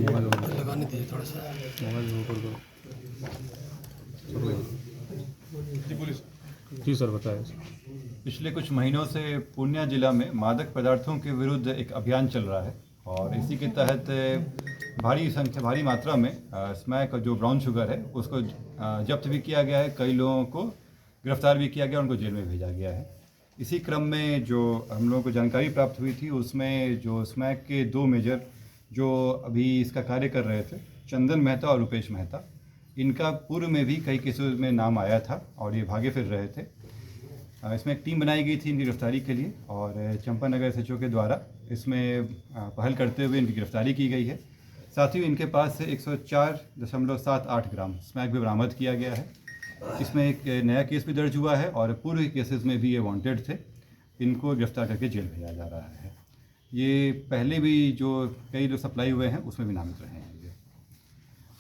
लगाने दीजिए थोड़ा सा जी सर बताएं। पिछले कुछ महीनों से पूर्णिया जिला में मादक पदार्थों के विरुद्ध एक अभियान चल रहा है और इसी के तहत भारी मात्रा में स्मैक और जो ब्राउन शुगर है उसको जब्त भी किया गया है। कई लोगों को गिरफ्तार भी किया गया, उनको जेल में भेजा गया है। इसी क्रम में जो हम लोगों को जानकारी प्राप्त हुई थी उसमें जो स्मैक के दो मेजर जो अभी इसका कार्य कर रहे थे, चंदन मेहता और रुपेश मेहता, इनका पूर्व में भी कई केसों में नाम आया था और ये भागे फिर रहे थे। इसमें एक टीम बनाई गई थी इनकी गिरफ्तारी के लिए और चंपानगर SHO के द्वारा इसमें पहल करते हुए इनकी गिरफ्तारी की गई है। साथ ही इनके पास से 104.78 ग्राम स्मैक भी बरामद किया गया है। इसमें एक नया केस भी दर्ज हुआ है और पूर्व केसेस में भी ये वांटेड थे। इनको गिरफ्तार करके जेल भेजा जा रहा है। ये पहले भी जो कई जो सप्लाई हुए हैं उसमें भी नामित रहे हैं। ये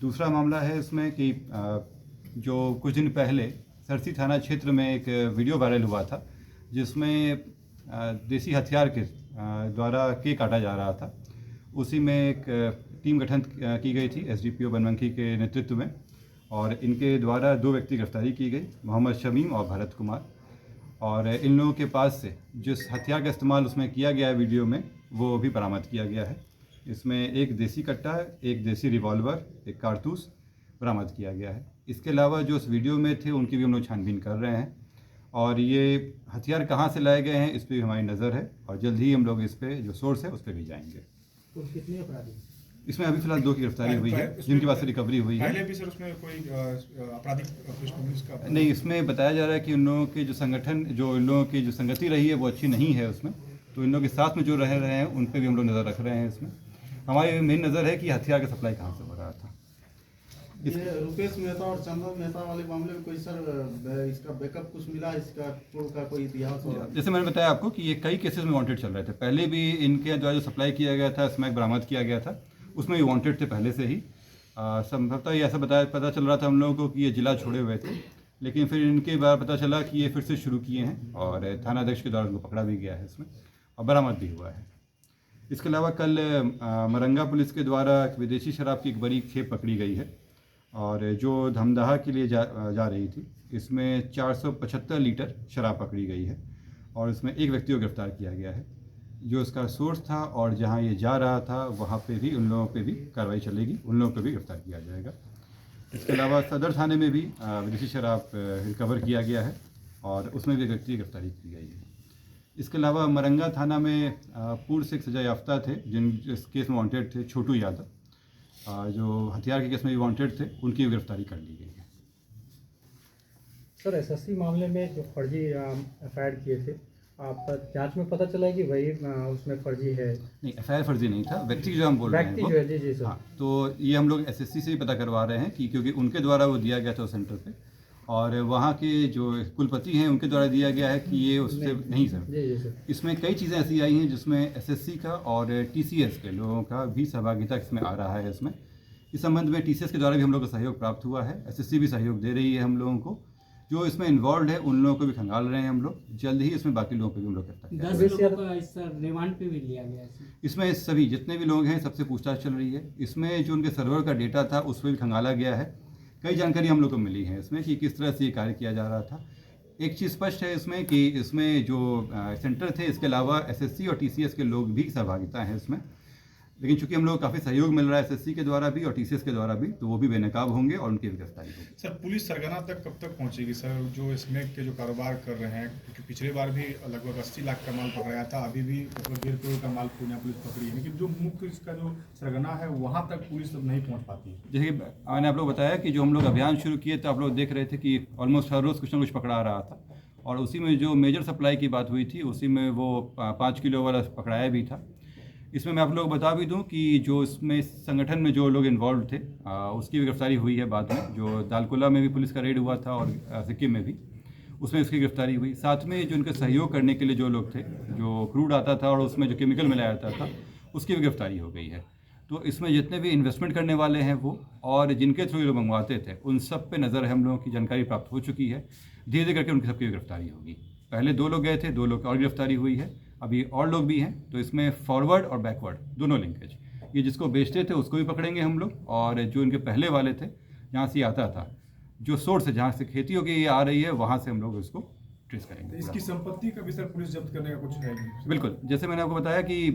दूसरा मामला है इसमें कि जो कुछ दिन पहले सरसी थाना क्षेत्र में एक वीडियो वायरल हुआ था जिसमें देसी हथियार के द्वारा केक काटा जा रहा था। उसी में एक टीम गठन की गई थी SDPO बनवंकी के नेतृत्व में और इनके द्वारा दो व्यक्ति गिरफ्तारी की गई, मोहम्मद शमीम और भरत कुमार। और इन लोगों के पास से जिस हथियार का इस्तेमाल उसमें किया गया है वीडियो में, वो भी बरामद किया गया है। इसमें एक देसी कट्टा, एक देसी रिवॉल्वर, एक कारतूस बरामद किया गया है। इसके अलावा जो उस वीडियो में थे उनकी भी हम लोग छानबीन कर रहे हैं और ये हथियार कहाँ से लाए गए हैं इस पर भी हमारी नज़र है और जल्द ही हम लोग इस पर जो सोर्स है उस पर भी जाएंगे। तो कितने अपराधी? इसमें अभी फिलहाल 2 की गिरफ्तारी हुई है जिनके पास से रिकवरी हुई है। पहले भी सर उसमें कोई आपराधिक पृष्ठभूमि इसका नहीं, इसमें बताया जा रहा है कि उन लोगों के जो संगठन, जो इन लोगों की जो संगति रही है वो अच्छी नहीं है उसमें, तो इन लोगों के साथ में जो रह रहे हैं उन पर भी हम लोग नज़र रख रहे हैं। इसमें हमारी मेन नज़र है कि हथियार का सप्लाई कहाँ से हो रहा था। ये रुपेश मेहता और चंदन मेहता वाले मामले में कोई सर इसका बैकअप कुछ मिला, इसका पूर्व का कोई इतिहास? जैसे मैंने बताया आपको कि ये कई केसेस में वांटेड चल रहे थे। पहले भी इनके द्वारा जो सप्लाई किया गया था, स्मैक बरामद किया गया था, उसमें ये वांटेड थे पहले से ही। संभवतः ये ऐसा पता चल रहा था हम लोगों को कि ये जिला छोड़े हुए थे, लेकिन फिर इनके बारे पता चला कि ये फिर से शुरू किए हैं और थाना अध्यक्ष के द्वारा उनको पकड़ा भी गया है इसमें और बरामद भी हुआ है। इसके अलावा कल मरंगा पुलिस के द्वारा विदेशी शराब की एक बड़ी खेप पकड़ी गई है और जो धमदाहा के लिए जा रही थी। इसमें 475 लीटर शराब पकड़ी गई है और इसमें एक व्यक्ति को गिरफ्तार किया गया है। जो इसका सोर्स था और जहां ये जा रहा था वहां पे भी उन लोगों पे भी कार्रवाई चलेगी, उन लोगों पे भी गिरफ्तार किया जाएगा। इसके अलावा सदर थाने में भी विदेशी शराब रिकवर किया गया है और उसमें भी व्यक्ति की गिरफ्तारी की गई है। इसके अलावा मरंगा थाना में पूर्व से एक सजा याफ्ता थे जिस केस में वांटेड थे, छोटू यादव, जो हथियार के केस में भी वांटेड थे, उनकी गिरफ्तारी कर ली गई है। सर SSC मामले में जो फर्जी FIR किए थे, आप जांच में पता चला कि वही उसमें फर्जी है? नहीं, FIR फर्जी नहीं था, व्यक्ति जो हम बोल रहे हैं व्यक्ति जो है, जी सर। हाँ, तो ये हम लोग SSC से ही पता करवा रहे हैं कि क्योंकि उनके द्वारा वो दिया गया था सेंटर पे और वहाँ के जो कुलपति हैं उनके द्वारा दिया गया है कि ये उससे नहीं सर। जी सर। इसमें कई चीज़ें ऐसी आई हैं जिसमें SSC का और TCS के लोगों का भी सहभागिता इसमें आ रहा है। इसमें इस संबंध में TCS के द्वारा भी हम लोग को सहयोग प्राप्त हुआ है, SSC भी सहयोग दे रही है हम लोगों को। जो इसमें इन्वॉल्व है उन लोगों को भी खंगाल रहे हैं हम लोग। जल्द ही इसमें बाकी लोगों पे भी हम लोग करते हैं। 10 लोगों का इस रिमांड पे भी लिया गया है। इसमें सभी जितने भी लोग हैं सबसे पूछताछ चल रही है। इसमें जो उनके सर्वर का डेटा था उस पर भी खंगाला गया है। कई जानकारी हम लोग को मिली है इसमें कि किस तरह से ये कार्य किया जा रहा था। एक चीज़ स्पष्ट है इसमें कि इसमें जो सेंटर थे इसके अलावा SSC और TCS के लोग भी सहभागिता हैं इसमें, लेकिन चूंकि हम लोग काफ़ी सहयोग मिल रहा है SSC के द्वारा भी और TCS के द्वारा भी, तो वो भी बेनकाब होंगे और उनकी भी गिरफ्तारी होगी। सर पुलिस सरगना तक कब तक पहुंचेगी सर, जो स्मैक के जो कारोबार कर रहे हैं? क्योंकि पिछले बार भी लगभग 80 लाख का माल पकड़ाया था, अभी भी लगभग 1.5 करोड़ का माल पूर्णिया पुलिस पकड़ी है, लेकिन जो मुख्य इसका जो सरगना है वहाँ तक पुलिस अब नहीं पहुँच पाती है। जैसे मैंने आप लोग बताया कि जो हम लोग अभियान शुरू किए तो आप लोग देख रहे थे कि ऑलमोस्ट हर रोज़ कुछ ना कुछ पकड़ा रहा था और उसी में जो मेजर सप्लाई की बात हुई थी उसी में वो 5 किलो वाला पकड़ाया भी था। इसमें मैं आप लोग बता भी दूं कि जो इसमें संगठन में जो लोग इन्वॉल्व थे उसकी भी गिरफ्तारी हुई है बाद में। जो दालकोला में भी पुलिस का रेड हुआ था और सिक्किम में भी, उसमें उसकी गिरफ्तारी हुई। साथ में जो उनके सहयोग करने के लिए जो लोग थे, जो क्रूड आता था और उसमें जो केमिकल मिलाया जाता था, उसकी भी गिरफ्तारी हो गई है। तो इसमें जितने भी इन्वेस्टमेंट करने वाले हैं वो और जिनके थ्रू ये लोग मंगवाते थे, उन सब पे नज़र है हम लोगों की। जानकारी प्राप्त हो चुकी है, धीरे धीरे करके उनकी सबकी गिरफ्तारी होगी। पहले 2 लोग गए थे, 2 लोग की और गिरफ्तारी हुई है, अभी और लोग भी हैं। तो इसमें फॉरवर्ड और बैकवर्ड दोनों लिंकेज ये जिसको बेचते थे उसको भी पकड़ेंगे हम लोग, और जो इनके पहले वाले थे जहाँ से ये आता था, जो सोर्स है जहाँ से खेती होगी ये आ रही है, वहाँ से हम लोग इसको ट्रेस करेंगे। इसकी संपत्ति का भी सर पुलिस जब्त करने का कुछ है नहीं? बिल्कुल, जैसे मैंने आपको बताया कि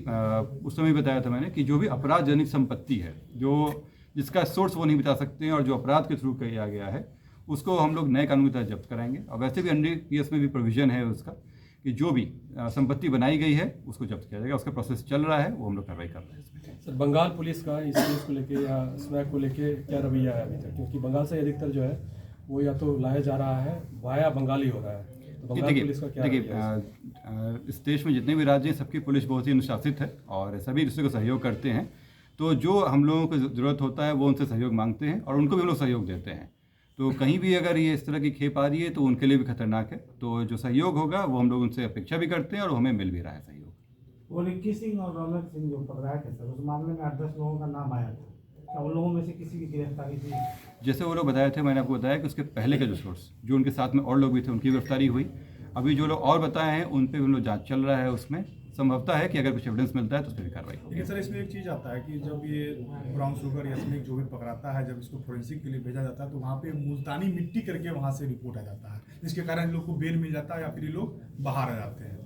उस समय बताया था मैंने कि जो भी अपराधजनित संपत्ति है, जो जिसका सोर्स वो नहीं बता सकते हैं और जो अपराध के थ्रू किया गया है, उसको हम लोग नए कानून के तहत जब्त कराएंगे। और वैसे भी NDPS में भी प्रोविज़न है उसका कि जो भी संपत्ति बनाई गई है उसको जब्त किया जाएगा। उसका प्रोसेस चल रहा है, वो हम लोग कार्रवाई कर रहे हैं इसमें। सर, बंगाल पुलिस का इस केस को लेके या स्मैक को लेके क्या रवैया है अभी तक? क्योंकि बंगाल से अधिकतर जो है वो या तो लाया जा रहा है वाया बंगाली हो रहा है, तो बंगाल पुलिस का क्या रवैया है? इस देश में जितने भी राज्य हैं सबकी पुलिस बहुत ही अनुशासित है और सभी दूसरे को सहयोग करते हैं। तो जो हम लोगों को ज़रूरत होता है वो उनसे सहयोग मांगते हैं और उनको भी हम लोग सहयोग देते हैं। तो कहीं भी अगर ये इस तरह की खेप आ रही है तो उनके लिए भी खतरनाक है। तो जो सहयोग होगा वो हम लोग उनसे अपेक्षा भी करते हैं और हमें मिल भी रहा है सहयोग। वो रिक्की सिंह और रौनक सिंह जो पकड़ाए थे सर, उस मामले में 8-10 लोगों का नाम आया था, क्या उन लोगों में से किसी की गिरफ्तारी थी? जैसे वो लोग बताए थे, मैंने आपको बताया कि उसके पहले के जो सोर्स जो उनके साथ में और लोग भी थे उनकी गिरफ्तारी हुई। अभी जो लोग और बताए हैं उन पर भी हम लोग जाँच चल रहा है, उसमें संभवतः है कि अगर कुछ एविडेंस मिलता है तो उस पर भी कार्रवाई होगी। लेकिन सर इसमें एक चीज़ आता है कि जब ये ब्राउन शुगर या स्नेक जो भी पकड़ाता है, जब इसको फोरेंसिक के लिए भेजा जाता है तो वहाँ पे मुल्तानी मिट्टी करके वहाँ से रिपोर्ट आ जाता है, जिसके कारण इन लोग को बेल मिल जाता है या फिर ये लोग बाहर आ जाते हैं।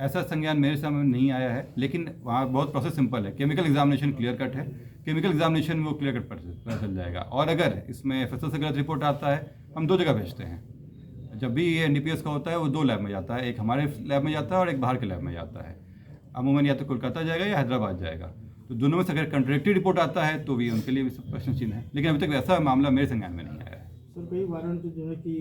ऐसा संज्ञान मेरे सामने नहीं आया है, लेकिन वहाँ बहुत प्रोसेस सिंपल है। केमिकल एग्जामिनेशन क्लियर कट है, केमिकल एग्जामिनेशन में वो क्लियर कट पता चल जाएगा। और अगर इसमें FSL से गलत रिपोर्ट आता है, हम 2 जगह भेजते हैं। जब भी ये NDPS का होता है वो 2 लैब में जाता है, एक हमारे लैब में जाता है और एक बाहर के लैब में जाता है। अमूमन या तो कोलकाता जाएगा या हैदराबाद जाएगा। तो दोनों में से अगर कंट्रडिक्टरी रिपोर्ट आता है तो भी उनके लिए भी प्रश्न चिन्ह है, लेकिन अभी तक ऐसा मामला मेरे संज्ञान में नहीं आया है। सर कई वारंट जो है कि